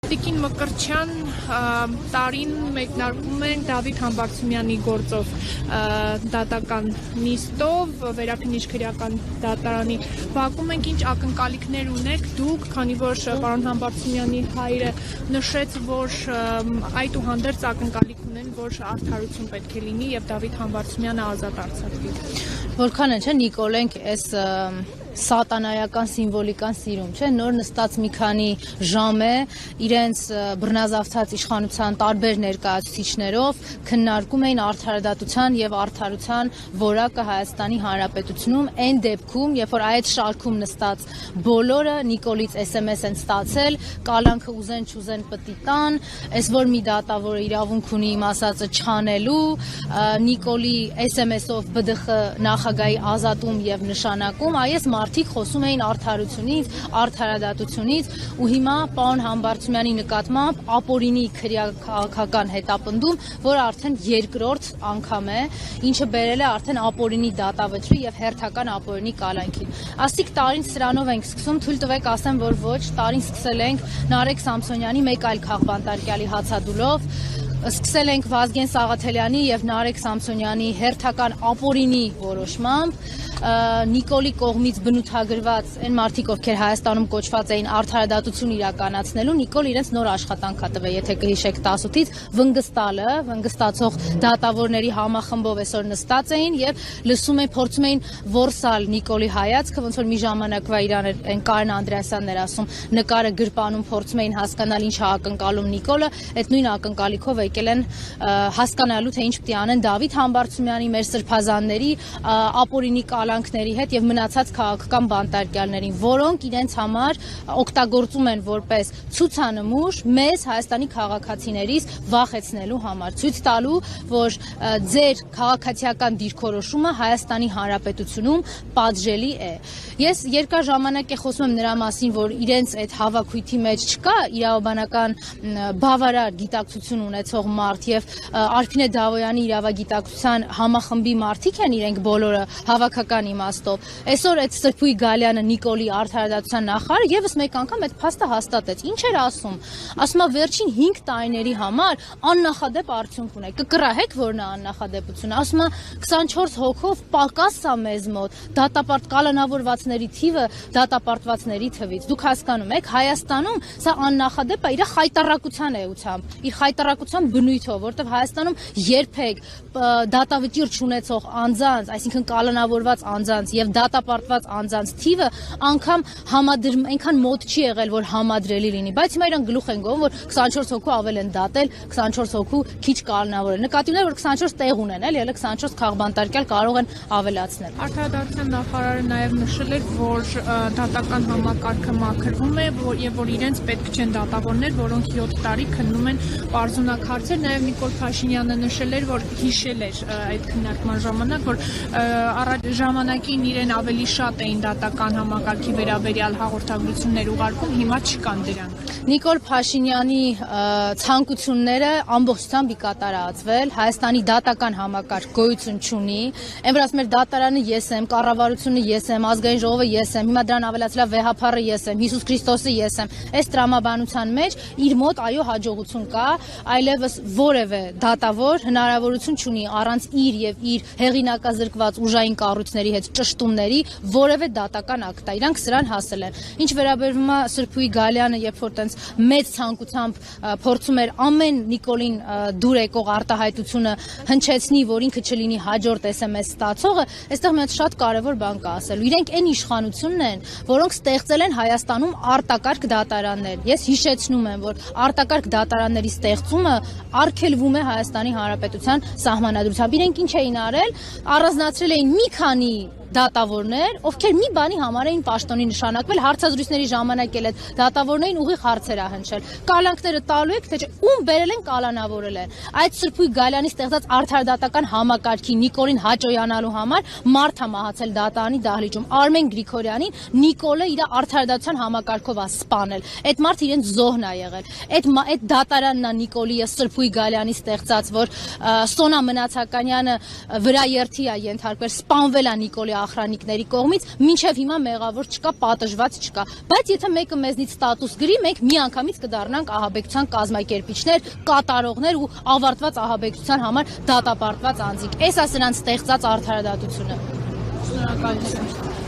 Տիկին Մկրտչյան տարին մեկնարկում են Դավիթ Համբարձումյանի գործով դատական նիստով, Վերափինիչ քրեական դատարանի բակում ենք, ինչ ակնկալիքներ ունեք դուք, քանի որ պարոն Համբարձումյանի հայրը նշեց, որ այդուհանդերձ ակնկալիք ունեն, որ արդարություն պետք է լինի եւ Դավիթ Համբարձումյանը ազատ արձակվի։ Որքան է, չէ, Նիկոլենք այս սատանայական սիմվոլիկան սիրում, չէ, նոր նստած մի քանի ժամ է իրենց բռնազավթած իշխանության տարբեր ներկայացուցիչներով քննարկում էին արդարադատության եւ արդարության որակը Հայաստանի Հանրապետությունում, այն դեպքում, երբ որ այդ շարքում նստած բոլորը Նիկոլից SMS են ստացել, կալանքը ուզեն չուզեն պտի տան, այս որ մի դատավոր իրավունք ունի իմ ասածը չանելու, Նիկոլի SMS-ով ԲԴԽ նախագահի ազատում եւ նշանակում, այս մարդիկ խոսում էին արդարությունից, արդարադատությունից ու հիմա պարոն Համբարձումյանի նկատմամբ ապօրինի քրեական հետապնդում, որ արդեն երկրորդ անգամ է, ինչը բերել է արդեն ապօրինի դատավճռի եւ հերթական ապօրինի կալանքին։ Ասիկ տարին սրանով ենք սկսում, թույլ տվեք ասեմ, որ ոչ, տարին սկսել ենք Նարեկ Սամսոնյանի մեկ այլ քաղբանտարկյալի հացադուլով, սկսել ենք Վազգեն Սաղաթելյանի եւ Նարեկ Սամսոնյանի հերթական ապօրինի որոշմամբ, Նիկոլի կողմից բնութագրված այն մարդիկ, ովքեր Հայաստանում կոչված էին արդարադատություն իրականացնելու, Նիկոլ իրենց նոր աշխատանք է տվել, եթե կհիշեք 10-ից, վնգստալը, վնգստացող դատավորների համախմբով այսօր նստած էին եւ լսում էին, փորձում էին որսալ Նիկոլի հայացքը, ոնց որ մի ժամանակվա իրան այն Կարեն Անդրեասյանն էր ասում, նկարը գրպանում փորձում էին հասկանալ ինչ է ակնկալում Նիկոլը, այդ նույն ակնկալիքով եկել են հասկանալու, թե ինչ պետք է անեն Դավիթ Համբարձումյանի, մեր սրբազանների, ապօրինի կալանքների հետ եւ մնացած քաղաքական բանտարկյալներին, որոնք իրենց համար օգտագործում են որպես ցուցանմուշ մեզ Հայաստանի քաղաքացիներից վախեցնելու համար, ցույց տալու, որ ձեր քաղաքացիական դիրքորոշումը Հայաստանի Հանրապետությունում պատժելի է։ Ես երկար ժամանակ է խոսում եմ նրա մասին, որ իրենց այդ հավաքույթի մեջ չկա իրավաբանական բավարար գիտակցություն ունեցող մարդ եւ Արփինե Դավոյանի իրավագիտակցության համախմբի մարդիկ են իրենք բոլորը հավաքական իմաստով։ Այսօր այդ Սրբուի Գալյանը Նիկոլի արդարադատության նախարարը եւս մեկ անգամ այդ փաստը հաստատեց։ Ինչ էր ասում։ Ասում է վերջին 5 տարիների համար աննախադեպ արդյունք ունի։ Կկռահեք, որ նա աննախադեպություն է։ Ասում է 24 հոգով պակաս է մեզ մոտ դատապարտ կալանավորվածների թիվը դատապարտվածների թվից։ Դուք հասկանում եք, Հայաստանում սա աննախադեպ է իր խայտարակության էությամբ, իր խայտարակության բնույթով, որտեղ Հայաստանում երբեք դատավճիռ չունեցող անձանց, այսինքն կալանավորված անձանց եւ դատապարտված անձանց թիվը անգամ այնքան մոտ չի եղել, որ համադրելի լինի, բայց հիմա իրանք գլուխ են գովում, որ 24 հոգու ավել են դատել, 24 հոգու քիչ կալանավորել։ Նկատի ունեն, որ 24 տեղ ունեն, էլի, 24 քաղբանտարկյալ կարող են ավելացնել։ Արդարադատության նախարարը նաեւ նշել է, որ դատական համակարգը մաքրվում է եւ որ իրենց պետք չեն դատավորներ, որոնք 7 տարի քննում են պարզունակ հարցեր, նաեւ Նիկոլ Փաշինյանը նշել էր, որ հիշել էր այդ քննարկման ժամանակ, որ ժամանակին իրեն ավելի շատ էին դատական համակարգի վերաբերյալ հաղորդագրություններ ուղարկում, հիմա չկան դրանք։ Նիկոլ Փաշինյանի ցանկությունները ամբողջությամբ կատարածվել, Հայաստանի դատական համակարգ գոյություն չունի, այն վրաց մեր դատարանը ես եմ, կառավարությունը ես եմ, ազգային ժողովը ես եմ, հիմա դրան ավելացել վեհափառը ես եմ, Հիսուս Քրիստոսը ես եմ, այս տրամաբանության մեջ իր մոտ այո հաջողություն կա, այլևս որևէ դատավոր հնարավորություն չունի առանց իր եւ իր հեղինակազրկված ուժային կառույցների հետ ճշտումների որևէ դատական ակտ, իրանք սրան հասել են։ Ինչ վերաբերվում է Սրբուի Գալյանը, երբ որ տենց մեծ ցանկությամբ փորձում էր ամեն Նիկոլին դուր եկող արտահայտությունը հնչեցնի, որ ինքը չլինի հաջորդ SMS ստացողը, այստեղ մի հատ շատ կարևոր բան կա ասելու։ Իրենք այն իշխանությունն են, որոնք ստեղծել են Հայաստանում արտակարգ դատարաններ։ Ես հիշեցնում եմ, որ արտակարգ դատարանների ստեղծումը արգելվում է Հայաստանի Հանրապետության սահմանադրությամբ։ Իրենք ինչ էին արել, առանձնացրել էին մի քանի դատավորներ, ովքեր մի բանի համար էին պաշտոնի նշանակվել, հարցազրույցների ժամանակ էլ այդ դատավորներին ուղիղ հարցեր ա հնչել։ Կալանքները տալու եք, թե չէ, ում բերել են կալանավորել են։ Այդ Սրբուի Գալյանի ստեղծած արդարադատական համակարգի Նիկոլին հաճոյանալու համար մարդ է մահացել դատարանի դահլիճում։ Արմեն Գրիգորյանին Նիկոլը իր արդարադատության համակարգով է սպանել։ Այդ մարդը իրենց զոհն է եղել։ Այդ դատարանն է Նիկոլի Սրբուի Գալյանի ստեղծած, որ Սոնա Մնացականյանը վրա երթի է ենթարկվել, սպանվել է Նիկոլի ախրանիկների կողմից, մինչև հիմա մեղավոր չկա, պատժված չկա։ Բայց եթե մեկը մեզնից ստատուս գրի, մենք միանգամից կդառնանք ահաբեկչության կազմակերպիչներ, կատարողներ ու ավարտված ահաբեկչության համար դատապարտված անձինք։ Էս է սրանց ստեղծած արդարադատությունը։ Շնորհակալություն։